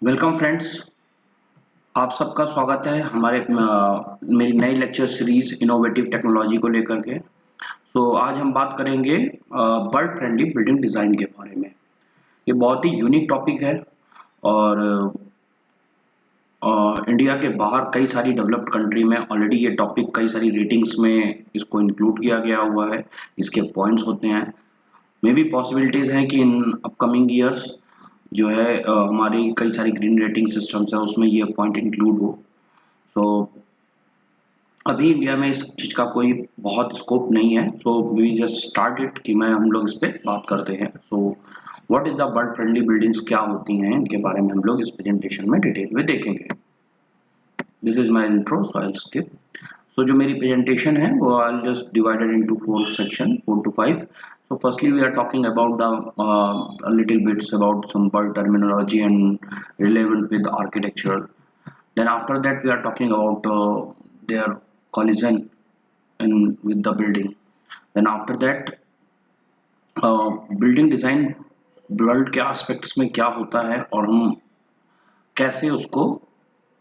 Welcome friends. आप सबका स्वागत है हमारे मेरी नई लेक्चर सीरीज इनोवेटिव टेक्नोलॉजी को लेकर के। आज हम बात करेंगे बर्ड फ्रेंडली बिल्डिंग डिज़ाइन के बारे में। ये बहुत ही यूनिक टॉपिक है और इंडिया के बाहर कई सारी डेवलप्ड कंट्री में ऑलरेडी ये टॉपिक कई सारी रेटिंग्स में इसको इंक्लूड किया गया हुआ है। इसके पॉइंट्स होते हैं, मे बी पॉसिबिलिटीज़ हैं कि इन अपकमिंग ईयर्स जो है हमारी कई सारी ग्रीन रेटिंग सिस्टम्स है उसमें ये पॉइंट इंक्लूड हो। तो अभी इंडिया में इस चीज़ का कोई बहुत स्कोप नहीं है। वी जस्ट स्टार्ट इट कि हम लोग इस पर बात करते हैं। What is the bird friendly buildings क्या होती हैं, इनके बारे में हम लोग इस प्रेजेंटेशन में डिटेल में देखेंगे। This is my intro, so I will skip. जो मेरी प्रेजेंटेशन है वो I just divided into 4 to 5 sections. So firstly we are talking about the little bits about some bird terminology and relevant with architecture. Then after that we are talking about their collision with the building. Then after that building design world के aspects में क्या होता है और हम कैसे उसको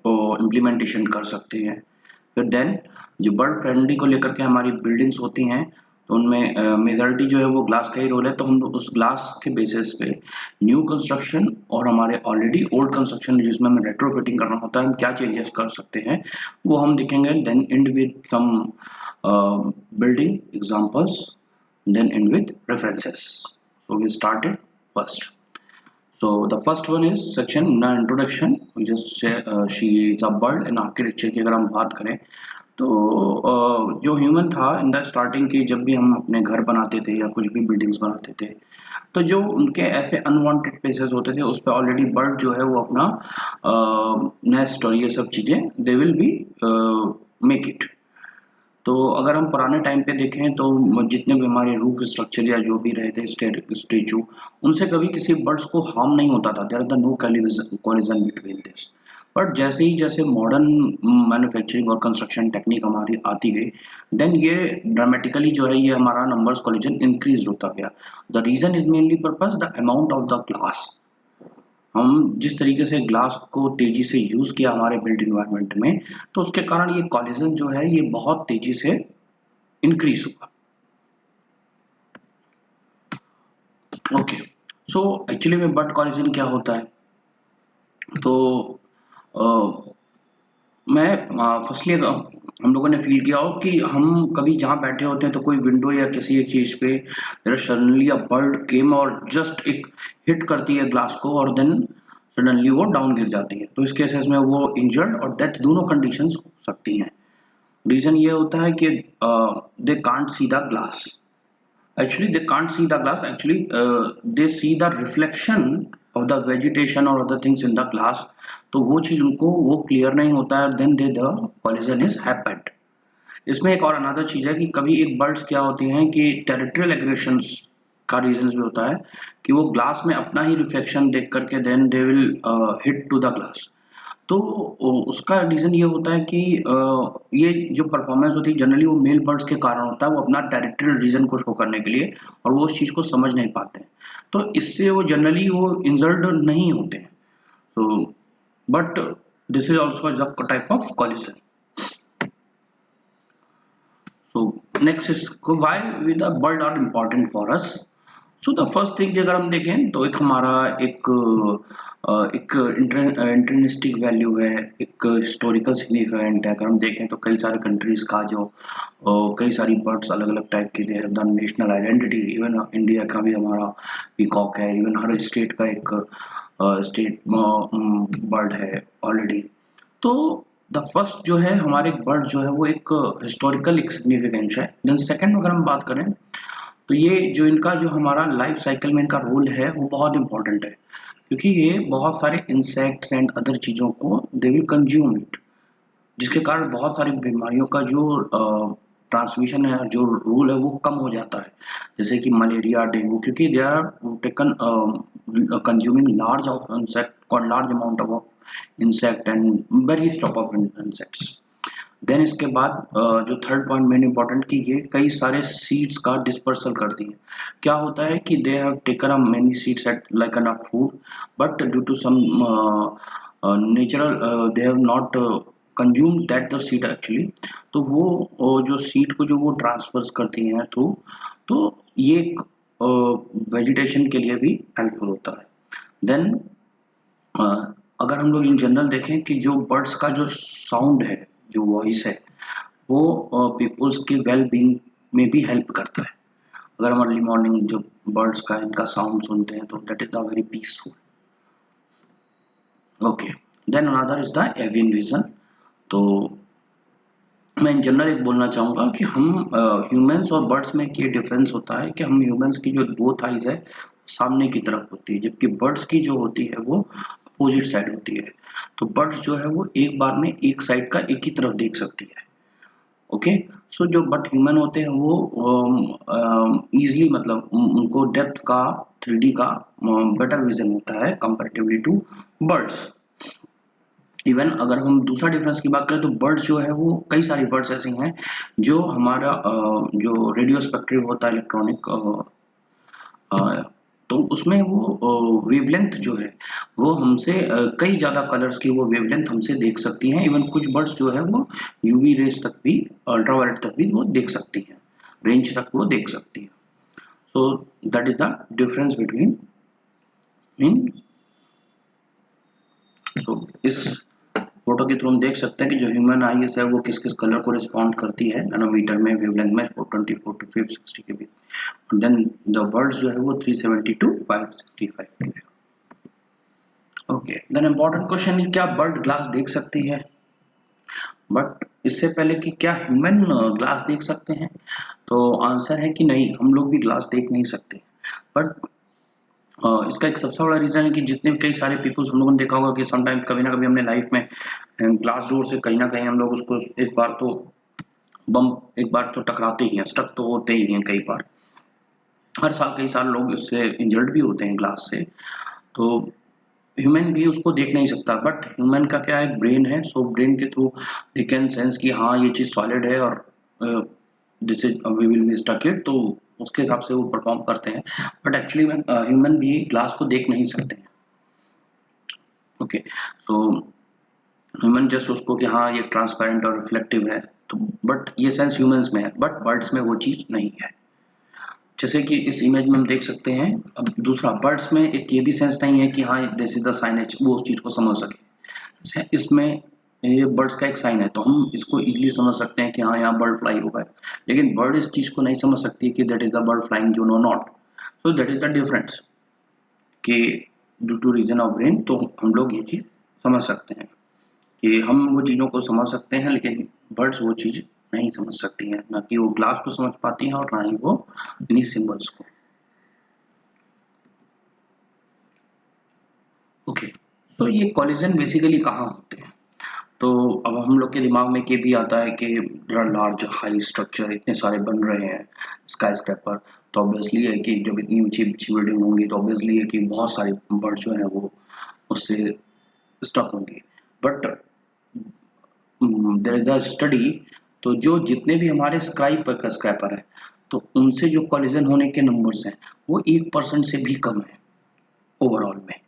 implementation कर सकते हैं। फिर देन जो बर्ड फ्रेंडली को लेकर के हमारी बिल्डिंग्स होती हैं तो उनमें मेजॉरिटी जो है वो ग्लास का ही रोल है। तो हम उस ग्लास के बेसिस पे न्यू कंस्ट्रक्शन और हमारे ऑलरेडी ओल्ड कंस्ट्रक्शन जिसमें हमें रेट्रोफिटिंग करना होता है हम क्या चेंजेस कर सकते हैं वो हम देखेंगे। Then end with some building examples, then end with references. So we started first. So the first one is section in introduction. We just say she is a bird in architecture की अगर हम बात करें तो जो human था in the starting की जब भी हम अपने घर बनाते थे या कुछ भी बिल्डिंग्स बनाते थे तो जो उनके ऐसे अनवांटेड प्लेसेस होते थे उस पर ऑलरेडी बर्ड जो है वो अपना नेस्ट और ये सब चीज़ें they will be make it. तो अगर हम पुराने टाइम पे देखें तो जितने भी हमारे रूफ स्ट्रक्चर या जो भी रहे थे स्टेचू उनसे कभी किसी बर्ड्स को हार्म नहीं होता था। There the no collision between this. But जैसे मॉडर्न मैन्युफैक्चरिंग और कंस्ट्रक्शन टेक्निक हमारी आती गई देन ये ड्रामेटिकली जो है ये हमारा नंबर्स कोलिजन इंक्रीज होता गया। The reason is mainly purpose the amount of the glass. हम जिस तरीके से ग्लास को तेजी से यूज किया हमारे बिल्ट इन्वायरमेंट में तो उसके कारण ये कॉलिजन जो है ये बहुत तेजी से इंक्रीज हुआ। ओके, सो एक्चुअली में बर्ड कॉलिजन क्या होता है तो मैं फर्स्टली हम लोगों ने फील किया हो कि हम कभी जहाँ बैठे होते हैं तो कोई विंडो या किसी एक चीज पे सडनली अ बर्ड केम और जस्ट एक हिट करती है ग्लास को और देन सडनली वो डाउन गिर जाती है। तो इस केसेस में वो इंजर्ड और डेथ दोनों कंडीशंस हो सकती हैं। रीजन ये होता है कि they can't see the glass. Actually they can't see the glass. Actually they see the reflection of the vegetation or other things in the glass. तो वो चीज उनको वो क्लियर नहीं होता है। Then they the collision is happened. इसमें एक और अनदर चीज है कि कभी एक बर्ड्स क्या होती हैं कि टेरिटोरियल एग्रेशंस का रीजन भी होता है कि वो ग्लास में अपना ही रिफ्लेक्शन देख करके then they will hit to the glass. तो उसका रीजन ये होता है कि ये जो परफॉर्मेंस होती है जनरली वो मेल बर्ड्स के कारण होता है। वो अपना टेरिटोरियल रीजन को शो करने के लिए और वो उस चीज को समझ नहीं पाते हैं तो इससे वो जनरली वो इंजर्ड नहीं होते हैं। तो but this is also a type of collision. So next is why with the bird are important for us. So the first thing अगर हम देखें तो एक हमारा एक इंटरनेस्टिक वैल्यू है, एक हिस्टोरिकल सिग्निफिकेंट है। अगर हम देखें तो कई सारे कंट्रीज का जो कई सारी बर्ड्स अलग अलग टाइप के दे the national identity. Even India का भी हमारा पीकॉक है। इवन हर स्टेट का एक स्टेट बर्ड है ऑलरेडी। तो द फर्स्ट जो है हमारे बर्ड जो है वो एक हिस्टोरिकल एक सिग्निफिकेंस है। देन सेकंड अगर हम बात करें तो ये जो इनका जो हमारा लाइफ साइकिल में इनका रोल है वो बहुत इंपॉर्टेंट है क्योंकि ये बहुत सारे इंसेक्ट्स एंड अदर चीज़ों को दे विल कंज्यूम इट, जिसके कारण बहुत सारी बीमारियों का जो ट्रांसमिशन है जो रूल है वो कम हो जाता है। जैसे कि मलेरिया, डेंगू, क्योंकि they are taken consuming large of insect, large amount of insect and various type of insects. Then इसके बाद जो थर्ड पॉइंट मेन इंपॉर्टेंट कि ये कई सारे सीड्स का डिस्पर्सल करती है। क्या होता है कि they have taken a many seeds at like an food, but due to some natural they have not consume that the seed actually, तो वो जो सीड को जो वो ट्रांसफर करती हैं थ्रू, तो ये वेजिटेशन के लिए भी हेल्पफुल होता है। देन अगर हम लोग इन जनरल देखें कि जो बर्ड्स का जो साउंड है, जो वॉइस है, वो पीपल्स की वेल बीइंग में भी हेल्प करता है। अगर हम अर्ली मॉर्निंग जो बर्ड्स का इनका साउंड सुनते हैं तो that is the very peaceful. Okay, then another is the avian vision. तो मैं इन जनरल एक बोलना चाहूँगा कि हम ह्यूमंस और बर्ड्स में ये डिफरेंस होता है कि हम ह्यूमंस की जो बोथ आइज है सामने की तरफ होती है, जबकि बर्ड्स की जो होती है वो अपोजिट साइड होती है। तो बर्ड्स जो है वो एक बार में एक साइड का एक ही तरफ देख सकती है। ओके, सो जो बट ह्यूमन होते हैं वो इजीली मतलब उनको डेप्थ का 3D का बेटर विजन होता है कंपैरेटिवली टू बर्ड्स। इवन अगर हम दूसरा डिफरेंस की बात करें तो बर्ड्स जो है वो कई सारी बर्ड्स ऐसी हैं जो हमारा जो रेडियो स्पेक्ट्रम होता है इलेक्ट्रॉनिक, तो उसमें वो वेवलेंथ जो है वो हमसे कई ज़्यादा कलर्स की वो वेवलेंथ हमसे देख सकती हैं। इवन कुछ बर्ड्स जो है वो यूवी रेज तक भी, अल्ट्रावायलेट तक भी वो देख सकती हैं, रेंज तक वो देख सकती है। So that is the difference between इन। तो इस फोटो के थ्रू हम देख सकते हैं कि जो ह्यूमन आई है वो किस किस कलर को रिस्पॉन्ड करती है नैनोमीटर में, वेवलेंथ में 424 टू 560 के बीच। देन द बर्ड्स जो है वो 370 टू 565 के बीच। ओके, देन इम्पोर्टेंट क्वेश्चन है क्या बर्ड ग्लास देख सकती है? बट इससे पहले कि क्या ह्यूमन ग्लास देख सकते हैं, तो आंसर है कि नहीं, हम लोग भी ग्लास देख नहीं सकते। बट इसका एक सबसे बड़ा रीजन है कि जितने कई सारे पीपल्स हम लोगों ने देखा होगा कि समटाइम्स कभी ना कभी हमने लाइफ में ग्लास डोर से कहीं ना कहीं हम लोग उसको एक बार तो टकराते ही हैं, स्टक तो होते ही हैं कई बार। हर साल कई सारे लोग इससे इंजर्ड भी होते हैं ग्लास से। तो ह्यूमन भी उसको देख नहीं सकता, बट ह्यूमन का क्या एक ब्रेन है, सो ब्रेन के थ्रू दे कैन सेंस कि हाँ ये चीज सॉलिड है और this is we will be stuck it, तो उसके हिसाब से वो परफॉर्म करते हैं। बट एक्चुअली में ह्यूमन भी ग्लास को देख नहीं सकते हैं। ओके, सो ह्यूमन जस्ट उसको कि हाँ ये ट्रांसपेरेंट और रिफ्लेक्टिव है, तो बट ये सेंस ह्यूमंस में है, बट बर्ड्स में वो चीज नहीं है। जैसे कि इस इमेज में हम देख सकते हैं। अब दूसरा, बर्ड्स में एक ये भी सेंस नहीं है कि हाँ दिस इज द साइनेज, वो उस चीज को समझ सके। जैसे इसमें ये बर्ड्स का एक साइन है तो हम इसको इजीली समझ सकते हैं कि हाँ यहाँ बर्ड फ्लाई होगा, लेकिन बर्ड इस चीज को नहीं समझ सकती कि that is the bird flying जो no not. So that is the difference कि due to reason of brain तो हम लोग ये चीज समझ सकते हैं कि हम वो चीजों को समझ सकते हैं, लेकिन बर्ड्स वो चीज नहीं समझ सकती हैं, ना कि वो ग्लास को समझ पाती हैं और ना ही वो इन्हीं सिंबल्स को। ओके, तो ये कॉलिजन बेसिकली कहाँ होते हैं? तो अब हम लोग के दिमाग में ये भी आता है कि लार्ज हाई स्ट्रक्चर इतने सारे बन रहे हैं स्काई स्क्रैपर, तो ऑब्वियसली है कि जब इतनी ऊंची ऊंची बिल्डिंग होंगी तो ऑब्वियसली है कि बहुत सारे बर्ड जो है वो उससे स्टक होंगे। But there is a study, तो जो जितने भी हमारे स्काई पर स्क्रैपर है तो उनसे जो कॉलिजन होने के नंबर्स हैं वो 1% से भी कम है ओवरऑल में।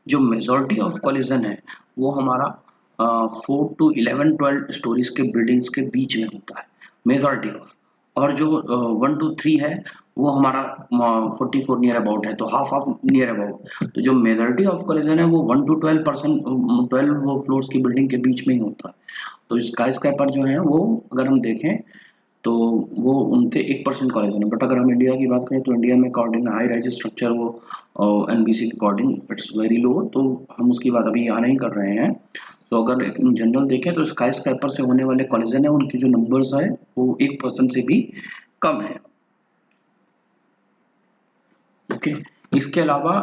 जो मेजॉरिटी ऑफ कॉलिजन है वो हमारा 4 to 11 12 स्टोरीज के बिल्डिंग्स के बीच में होता है, मेजॉरिटी ऑफ। और जो 1 to 3 है वो हमारा 44 नियर अबाउट है, तो हाफ ऑफ नियर अबाउट। तो जो मेजॉरिटी ऑफ कॉलिजन है वो 1 to 12% 12 फ्लोर्स की बिल्डिंग के बीच में ही होता है। तो स्काई स्क्रैपर जो है वो अगर हम देखें तो वो उनसे 1% कॉलेजन है। बट अगर हम इंडिया की बात करें तो इंडिया में अकॉर्डिंग हाई राइज स्ट्रक्चर वो एनबीसी के अकॉर्डिंग इट्स वेरी लो, तो हम उसकी बात अभी यहाँ नहीं कर रहे हैं। तो अगर इन जनरल देखें तो स्काई स्क्रैपर से होने वाले कॉलिजन है उनके जो नंबर्स है वो 1% से भी कम है। ओके, इसके अलावा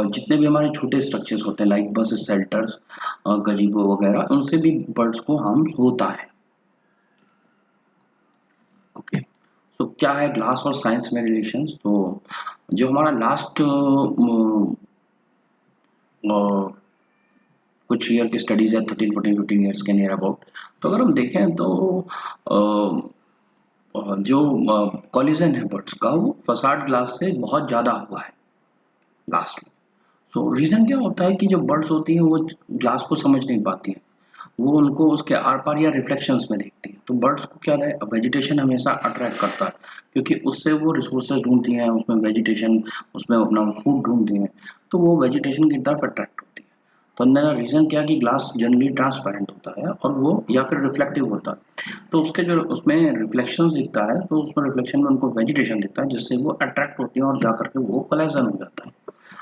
जितने भी हमारे छोटे स्ट्रक्चर्स होते हैं लाइक बस शेल्टर्स, गजीबो वगैरह, उनसे भी बर्ड्स को हार्म होता है। ओके, तो क्या है ग्लास और साइंस में रिलेशंस? तो जो हमारा लास्ट कुछ ईयर की स्टडीज है, 13 14 15 ईयर्स के नियर अबाउट। तो अगर हम देखें तो जो कॉलिजन है बर्ड्स का वो फसाड ग्लास से बहुत ज़्यादा हुआ है लास्ट में। तो रीज़न क्या होता है कि जो बर्ड्स होती हैं वो ग्लास को समझ नहीं पाती हैं, वो उनको उसके आर पार या रिफ्लेक्शंस में देखती हैं। तो बर्ड्स को क्या है, वेजिटेशन हमेशा अट्रैक्ट करता है, क्योंकि उससे वो रिसोर्सेज ढूंढती हैं, उसमें वेजिटेशन, उसमें अपना फूड ढूंढती हैं, तो वो वेजिटेशन की तरफ अट्रैक्ट होती है। तो अंदर रीज़न क्या है कि ग्लास जनरली ट्रांसपेरेंट होता है और वो या फिर रिफ्लेक्टिव होता है, तो उसके जो उसमें रिफ्लेक्शंस दिखता है, तो उसमें रिफ्लेक्शन में उनको वेजिटेशन दिखता है, जिससे वो अट्रैक्ट होती है और जा करके वो कोलाइजन हो जाता है।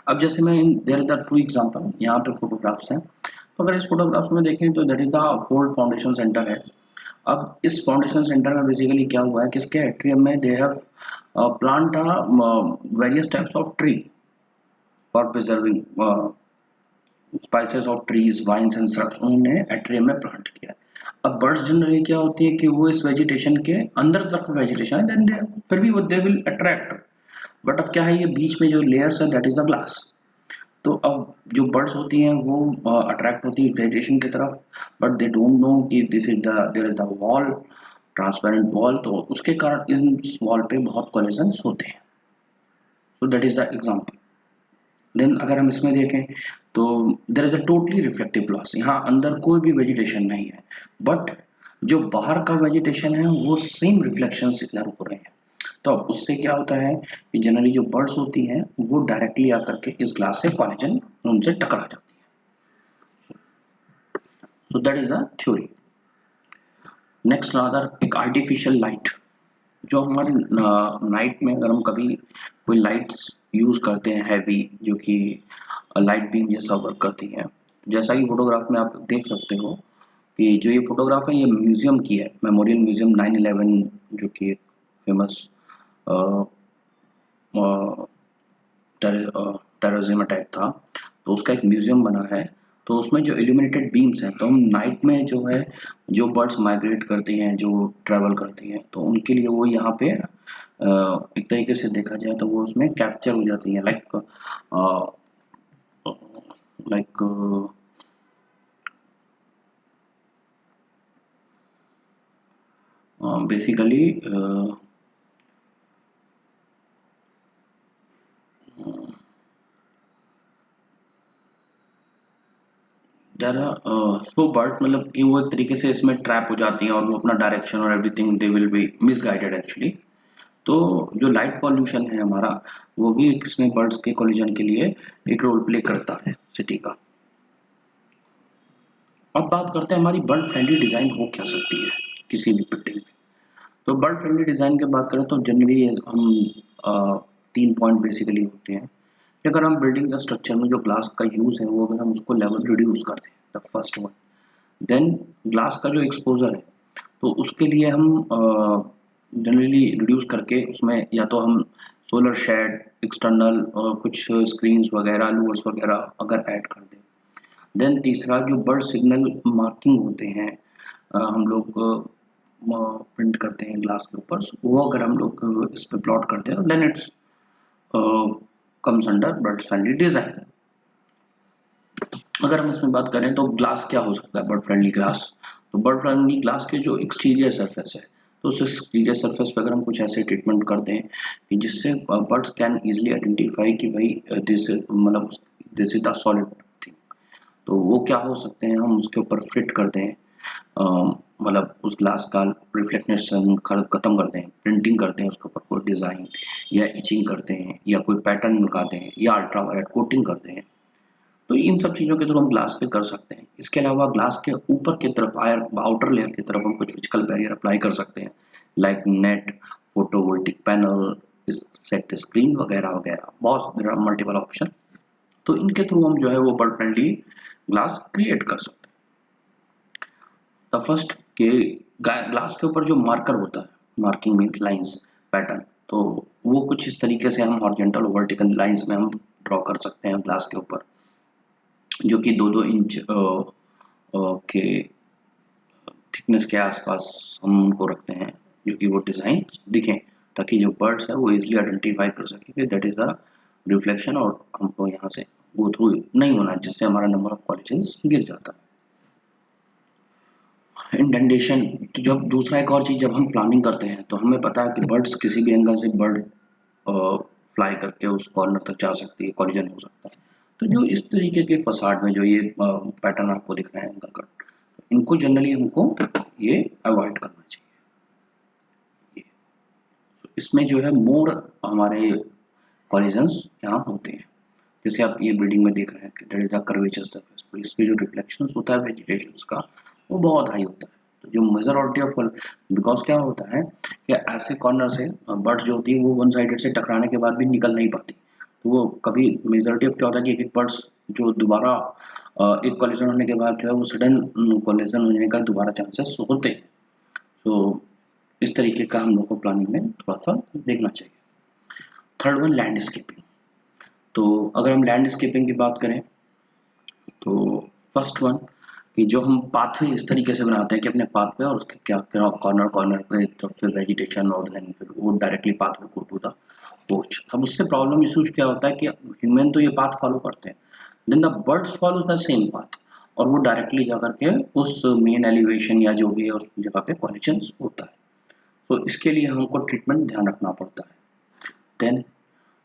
अब जैसे मैं there is the two example, यहाँ पे फोटोग्राफ्स हैं, तो अगर इस फोटोग्राफ्स में देखें तो that is the Ford foundation centre है। अब इस फाउंडेशन सेंटर में बेसिकली क्या हुआ है कि इसके एट्रियम में they have plant various types of tree for preserving spices of trees, vines and shrubs, उन्होंने एट्रियम में प्लांट किया है। अब बर्ड्स जनरली क्या होती है कि वो इस वेजिटेशन के अंदर तक वेजिटेशन है, देन दे फिर भी वो दे विल अट्रैक्ट। बट अब क्या है, ये बीच में जो लेयर्स है दैट इज द ग्लास। तो अब जो बर्ड्स होती हैं वो अट्रैक्ट होती है वेजिटेशन की तरफ, बट दे डोंट नो कि this is the there is the wall, transparent wall, तो उसके कारण इस वॉल पे बहुत कोलिजन्स होते हैं। So that is the example. Then अगर हम इसमें देखें तो there is a totally reflective glass, यहाँ अंदर कोई भी वेजिटेशन नहीं है, बट जो बाहर का वेजिटेशन है वो सेम रिफ्लेक्शन इधर हो रहे हैं। तो अब उससे क्या होता है कि जनरली जो बर्ड्स होती हैं वो डायरेक्टली आकर के इस ग्लास से कोलिजन उनसे टकरा जाती है। So that is the theory. Next other एक आर्टिफिशियल लाइट, जो हमारे नाइट में अगर हम कभी कोई लाइट्स यूज करते हैं हैवी, जो कि लाइट बीम जैसा वर्क करती हैं, जैसा कि फोटोग्राफ में आप देख सकते हो कि जो ये फोटोग्राफ है ये म्यूजियम की है, मेमोरियल म्यूजियम 9/11, जो कि एक फेमस टेररिज्म अटैक था, तो उसका एक म्यूजियम बना है। तो उसमें जो इल्यूमिनेटेड बीम्स हैं, तो हम नाइट में जो है जो बर्ड्स माइग्रेट करती हैं, जो ट्रैवल करती हैं, तो उनके लिए वो यहाँ पे एक तरीके से देखा जाए तो वो उसमें कैप्चर हो जाती हैं, like like basically so bird मतलब कि वो एक तरीके से इसमें ट्रैप हो जाती हैं और वो अपना डायरेक्शन और everything they will be misguided actually. तो जो लाइट पॉल्यूशन है हमारा, वो भी इसमें बर्ड्स के कोलिजन के लिए एक रोल प्ले करता है सिटी का। अब बात करते हैं हमारी बर्ड फ्रेंडली डिजाइन हो क्या सकती है किसी भी बिल्डिंग में। तो बर्ड फ्रेंडली डिजाइन की बात करें तो जनरली हम तीन पॉइंट बेसिकली होते हैं कि अगर हम बिल्डिंग का स्ट्रक्चर में जो ग्लास का यूज है वो अगर हम उसको लेवल रिड्यूस कर दें, the first one. Then glass का जो एक्सपोजर है, तो उसके लिए हम जनरली रिड्यूस करके उसमें या तो हम सोलर शेड, एक्सटर्नल कुछ स्क्रीन्स वगैरह, लूवर्स वगैरह अगर ऐड कर दें। देन तीसरा जो बर्ड सिग्नल मार्किंग होते हैं, हम लोग प्रिंट करते हैं ग्लास के ऊपर, वो अगर हम लोग इस पे प्लॉट करते हैं then it's comes under bird friendly design. अगर हम इसमें बात करें तो ग्लास क्या हो सकता है बर्ड फ्रेंडली ग्लास। तो बर्ड फ्रेंडली ग्लास के जो एक्सटीरियर सरफेस है, तो उस एक्सटीरियर सरफेस पे अगर हम कुछ ऐसे ट्रीटमेंट कर दें कि जिससे बर्ड्स कैन इजीली आइडेंटिफाई कि भाई दिस मतलब this is the solid thing, तो वो क्या हो सकते हैं, हम उसके ऊपर फिट कर दें, मतलब उस ग्लास का रिफ्लेक्शन खत्म कर दें, प्रिंटिंग करते हैं उसके ऊपर कोई डिज़ाइन, या इचिंग करते हैं, या कोई पैटर्न लगाते हैं, या अल्ट्रा वायलेट कोटिंग करते हैं। तो इन सब चीज़ों के थ्रू हम ग्लास पे कर सकते हैं। इसके अलावा ग्लास के ऊपर की तरफ आउटर लेयर की तरफ हम कुछ फिजिकल बैरियर अप्लाई कर सकते हैं, like net, photovoltaic panel, set screen वगैरह वगैरह, बहुत मल्टीपल ऑप्शन। तो इनके थ्रू हम जो है वो बर्ड फ्रेंडली ग्लास क्रिएट कर सकते हैं। द फर्स्ट के ग्लास के ऊपर जो मार्कर होता है, मार्किंग मीन्स लाइंस, पैटर्न, तो वो कुछ इस तरीके से हम हॉरिजॉन्टल वर्टिकल लाइंस में हम ड्रॉ कर सकते हैं ग्लास के ऊपर, जो कि 2-2 इंच के थिकनेस के आसपास हम उनको रखते हैं, जो कि वो डिज़ाइन दिखें, ताकि जो बर्ड्स है वो इजीली आइडेंटिफाई कर सके कि दैट इज द रिफ्लेक्शन और हमको यहाँ से गो थ्रू नहीं होना, जिससे हमारा नंबर ऑफ कॉलिजन्स गिर जाता है। इंडेंटेशन, तो जब दूसरा एक और चीज, जब हम प्लानिंग करते हैं तो हमें पता है कि बर्ड्स किसी भी एंगल से बर्ड फ्लाई करके उस कॉर्नर तक जा सकती है, कॉलिजन हो सकता है। तो जो इस तरीके के फसाड में जो ये पैटर्न आपको दिख रहे हैं एंगल कट, इनको जनरली हमको ये अवॉइड करना चाहिए। तो इसमें जो है मोर हमारे कॉलिजन्स यहाँ होते हैं। जैसे आप ये बिल्डिंग में देख रहे हैं कि there is a curvature surface, तो इसमें जो रिफ्लेक्शंस होता है वेजिटेशंस का, वो बहुत हाई होता है। तो जो मेजॉरिटी ऑफ, बिकॉज क्या होता है कि ऐसे कॉर्नर से बर्ड्स जो होती है वो वन साइडेड से टकराने के बाद भी निकल नहीं पाती। तो वो कभी मेजॉरिटी ऑफ क्या होता है कि एक एक बर्ड्स जो दोबारा एक कॉलिजन होने के बाद जो है वो सडन कॉलिजन होने का दोबारा चांसेस होते हैं। तो इस तरीके का हम लोग को प्लानिंग में थोड़ा सा देखना चाहिए। Third one, landscaping. तो अगर हम लैंडस्केपिंग की बात करें तो फर्स्ट वन कि जो हम पाथवे इस तरीके से बनाते हैं कि अपने पाथ पे और उसके क्या कॉर्नर कॉर्नर पे तो फिर वेजिटेशन और देन फिर वो डायरेक्टली पाथवे को टू द पोर्च। अब उससे प्रॉब्लम इशूज क्या होता है कि ह्यूमन तो ये पाथ फॉलो करते हैं, then the birds follow the same path और वो डायरेक्टली जाकर के उस मेन एलिवेशन या जो भी है उस जगह पे कॉलिजन होता है। तो इसके लिए हमको ट्रीटमेंट ध्यान रखना पड़ता है। देन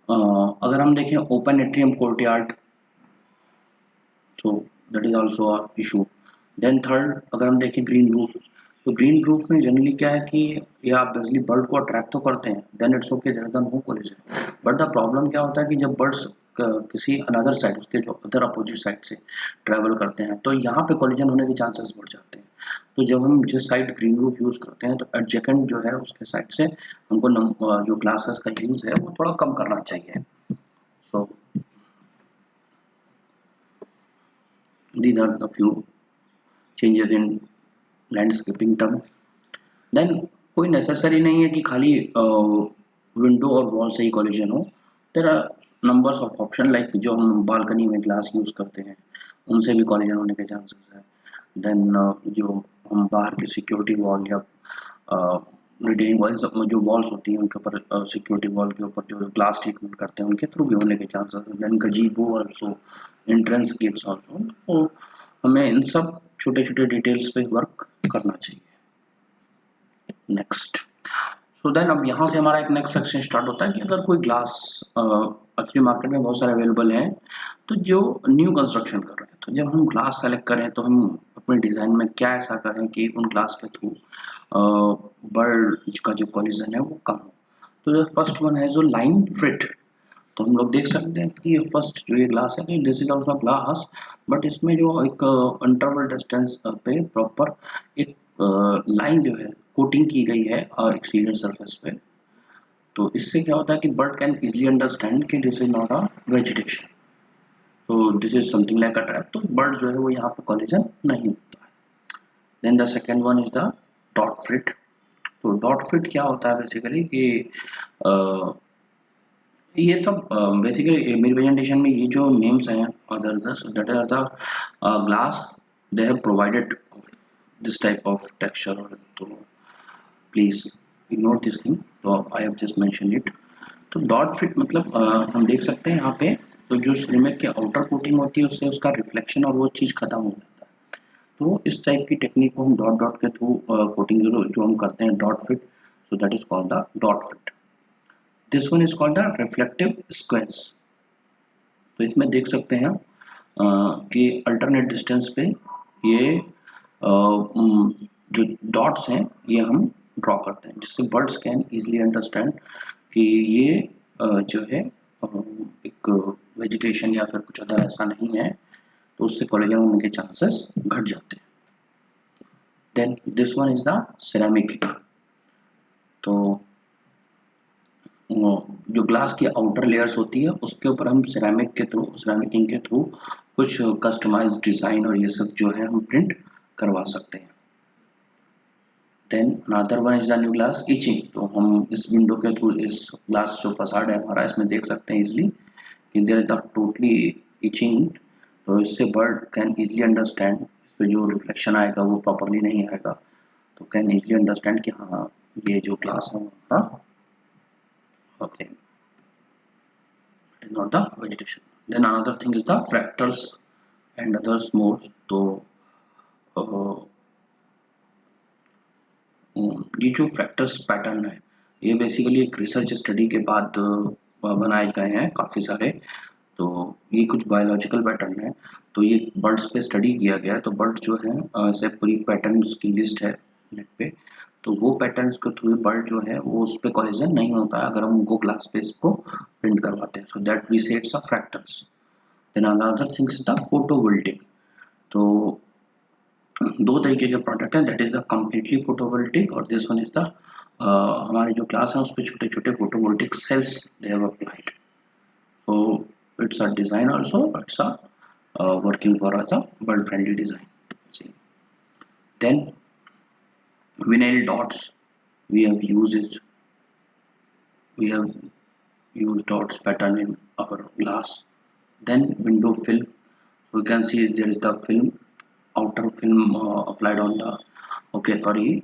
अगर हम देखें open atrium courtyard, so that is also a issue. Then third, अगर हम देखें ग्रीन रूफ, तो ग्रीन रूफ में जनरली क्या है कि ये आप बेसिकली बर्ड को अट्रैक्ट तो करते हैं, then it's okay, there is no collision. But the problem क्या होता है कि जब बर्ड्स किसी अनदर साइड, उसके जो अदर अपोजिट साइड से ट्रैवल करते हैं तो यहाँ पे कोलिजन होने के चांसेस बढ़ जाते हैं। तो जब हम जिस साइड ग्रीन रूफ यूज करते हैं तो एडजेकेंट जो है उसके साइड से हमको जो ग्लासेस का यूज है वो थोड़ा कम करना चाहिए। So these are the few changes in landscaping term. Then कोई नेसेसरी नहीं है कि खाली विंडो और वॉल से ही कॉलिजन हो। There are numbers of option, like जो हम बालकनी में ग्लास यूज करते हैं उनसे भी कॉलिजन होने के चांसेस है। देन जो हम बाहर की सिक्योरिटी वॉल या रिटेनिंग वॉल्स, जो वॉल्स होती हैं उनके ऊपर, सिक्योरिटी वॉल के ऊपर जो ग्लास ट्रीटमेंट करते हैं उनके थ्रू भी होने के चांसेस है। Then gazebo also, entrance gates also, तो हमें इन सब छोटे छोटे डिटेल्स पे वर्क करना चाहिए। नेक्स्ट, सो देन अब यहाँ से हमारा एक नेक्स्ट सेक्शन स्टार्ट होता है कि अगर कोई ग्लास, एक्चुअली मार्केट में बहुत सारे अवेलेबल हैं, तो जो न्यू कंस्ट्रक्शन कर रहे हैं, तो जब हम ग्लास सेलेक्ट करें तो हम अपने डिज़ाइन में क्या ऐसा करें कि उन ग्लास के थ्रू बर्ड का जो कॉलिजन है वो कम हो। तो जो फर्स्ट वन है जो लाइन फ्रिट, तो हम लोग देख सकते हैं कि ये फर्स्ट जो ये ग्लास है, this is also glass, but इसमें जो एक इंटरवल डिस्टेंस पे प्रॉपर एक लाइन जो है कोटिंग की गई है एक्सटीरियर सरफेस पे। तो इससे क्या होता है कि बर्ड कैन इजीली अंडरस्टैंड कि this is not a vegetation, तो this is something like a trap, तो बर्ड जो है वो यहाँ पे कॉलिजन नहीं होता है। Then the second one is the dot frit. तो डॉट फ्रिट क्या होता है बेसिकली कि ये सब बेसिकली मेरी प्रेजेंटेशन में ये जो नेम्स हैं other that are the glass they have provided this type of texture, और तो प्लीज इग्नोर दिस थिंग, तो I have just mention it. तो डॉट फिट मतलब हम देख सकते हैं यहाँ पे, तो जो सिरेमिक की आउटर कोटिंग होती है उससे उसका रिफ्लेक्शन और वो चीज़ खत्म हो जाता है। तो इस टाइप की टेक्निक को हम डॉट डॉट के थ्रू कोटिंग जो हम करते हैं dot fit, so that is called the dot fit. This one is called the reflective sequence. तो इसमें देख सकते हैं कि अल्टरनेट डिस्टेंस पे ये जो डॉट्स हैं ये हम ड्रॉ करते हैं, जिससे बर्ड्स कैन इजीली अंडरस्टैंड कि ये जो है एक वेजिटेशन या फिर कुछ अदर ऐसा नहीं है, तो उससे कॉलिजन होने के चांसेस घट जाते हैं। Then this one is the ceramic. तो जो ग्लास की आउटर लेयर्स होती है उसके ऊपर हम सिरेमिक के थ्रू, सिरेमिकिंग के थ्रू कुछ कस्टमाइज डिजाइन और ये सब जो है हम प्रिंट करवा सकते हैं। Then another one is the new glass etching. तो हम इस विंडो के थ्रू इस ग्लास जो फसाड है हमारा, इसमें देख सकते हैं इजिली कि there is the totally etching. तो इससे बर्ड कैन इजिली अंडरस्टैंड, इस पे जो रिफ्लेक्शन आएगा वो प्रॉपरली नहीं आएगा, तो कैन इजिली अंडरस्टैंड कि हाँ ये जो ग्लास है हमारा okay. It is not the vegetation. Then another thing is the fractals and others more. तो ये जो फ्रैक्टस पैटर्न है ये बेसिकली एक रिसर्च स्टडी के बाद बनाए गए हैं काफ़ी सारे। तो ये कुछ बायोलॉजिकल पैटर्न है, तो ये बर्ड्स पे स्टडी किया गया है। तो बर्ड्स जो है ऐसे पूरी पैटर्न्स की लिस्ट है नेट पे, तो वो पैटर्न्स के थ्रू बर्ड जो है वो उस पर कॉलिजन नहीं होता है अगर हम उनको ग्लास पे इसको प्रिंट करवाते हैं। So that we say it's a fractals. Then another things is the photovoltaic. तो दो तरीके के प्रोडक्ट हैं, that is the completely photovoltaic और दिस वन इज द हमारी जो क्लास है उस पर छोटे छोटे photovoltaic cells they have applied. So it's a design also, it's a working for as a bird friendly design. See. Then vinyl dots we have used it. We have used dots pattern in our glass. Then window film. We can see there is the film, outer film applied on the. Okay, sorry.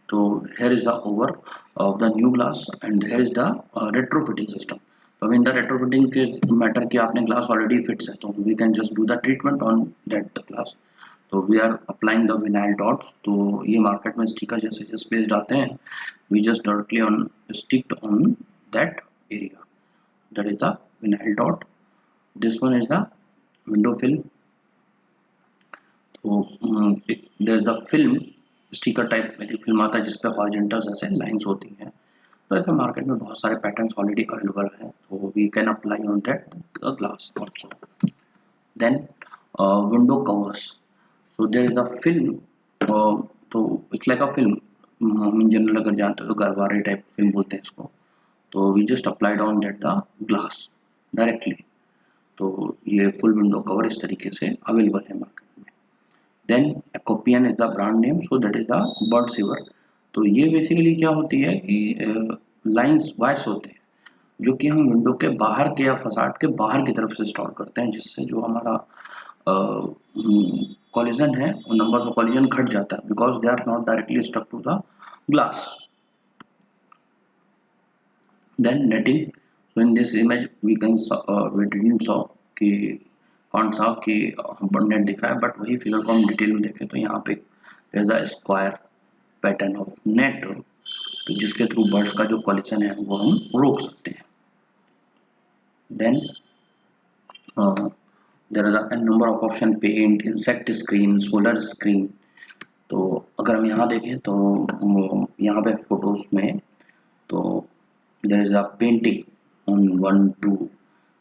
So here is the over of the new glass and here is the retrofitting system. So in the retrofitting के matter कि आपने glass already fits है, तो we can just do the treatment on that the glass. तो we are applying the vinyl dots. तो ये market में sticker जैसे just placed आते हैं, we just directly on sticked on that area. That is the vinyl dot. This one is the window film. तो there is the film sticker type में film आता है जिसपे हॉरिजॉन्टल ऐसे लाइंस होती हैं। तो ऐसे मार्केट में बहुत सारे पैटर्न्स ऑलरेडी अवेलेबल हैं, तो we can apply on that glass also. Then window covers. So there is a film, so it's like a film. हम इन जनरल अगर जानते हो तो गरवारे टाइप फिल्म बोलते हैं इसको। तो we just applied on that the glass directly. तो ये फुल विंडो कवर इस तरीके से अवेलेबल है मार्केट में। देन एकोपियन is the brand name, so that is the bird saver. तो ये बेसिकली क्या होती है कि लाइंस वायर्स होते हैं जो कि हम विंडो के बाहर के या फसाड के बाहर की तरफ से स्टॉल करते हैं, जिससे जो हमारा कॉलिजन है वो नंबर ऑफ कॉलिजन घट जाता है because they are not directly stuck to the glass. Then netting. So in this image we can we didn't saw कि कौन सा कि नेट दिख रहा है, बट वही फिगर को हम डिटेल में देखें तो यहाँ पे there is a square pattern of net, तो जिसके थ्रू बर्ड्स का जो कॉलिजन है वो हम रोक सकते हैं। Then there are a number of option, paint, insect screen, solar screen. तो अगर हम यहाँ देखें तो यहाँ पे फोटोज में तो there is a painting on 1 2।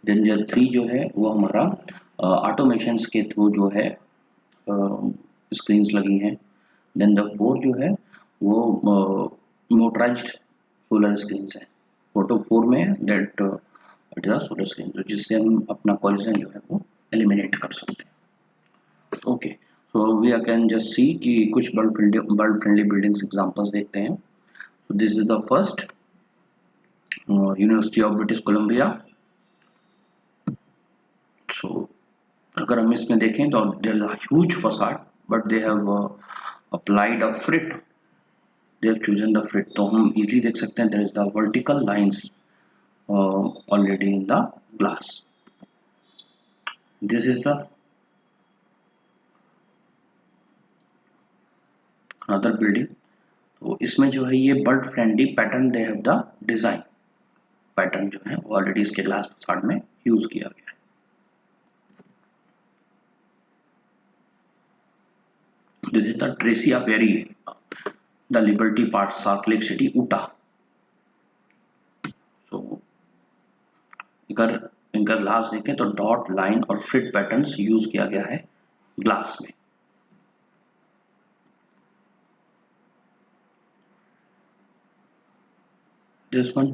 Then जो 3 जो है वो हमारा ऑटोमेशंस के थ्रू जो है स्क्रीन्स लगी हैं। देन द 4 जो है वो मोटराइज्ड सोलर स्क्रीन्स है। फोटो 4 में that it is solar screen, तो जिससे हम अपना कॉलिजन जो है वो एलिमिनेट कर सकते हैं। Okay, so we can just see कि कुछ बर्ड फ्रेंडली बिल्डिंग्स एग्जांपल्स देखते हैं। So this is the first university of British Columbia. So अगर हम इसमें देखें तो there is a huge facade but they have applied a frit, they have chosen the frit। तो हम easily देख सकते हैं there is the vertical lines already in the glass। this is the another building। तो इसमें जो है ये bird friendly pattern they have the design pattern जो है वो ऑलरेडी इसके ग्लास फसाड में यूज किया गया है। this is the Tracy Apiary, the Liberty Park, Salt Lake City, Utah। so अगर इनका ग्लास देखें तो डॉट, लाइन और फ्रिट पैटर्न्स यूज किया गया है ग्लास में। this one,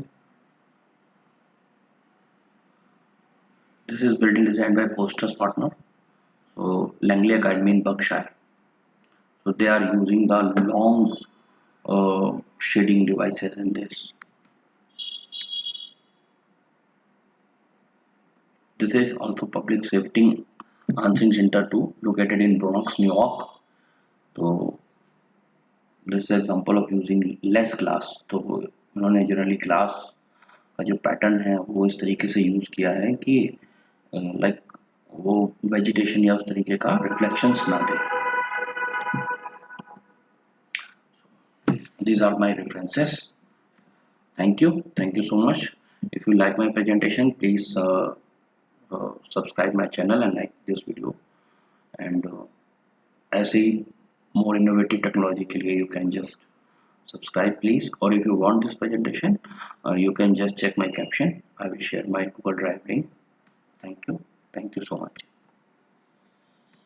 this is building designed by Foster's partner, so Langley Academy in Berkshire। so they are using the long shading devices in this। this is also public safety enhancing center 2 located in Bronx, New York। so this is example of using less glass। तो उन्होंने generally glass का जो pattern है वो इस तरीके से use किया है कि लाइक वो वेजिटेशन या उस तरीके का रिफ्लेक्शंस ना दे। These are my references. Thank you so much. If you like my presentation, please subscribe my channel and like this video. And ऐसे ही more innovative technology के लिए you can just subscribe please. Or if you want this presentation, you can just check my caption. I will share my Google Drive link. Thank you so much.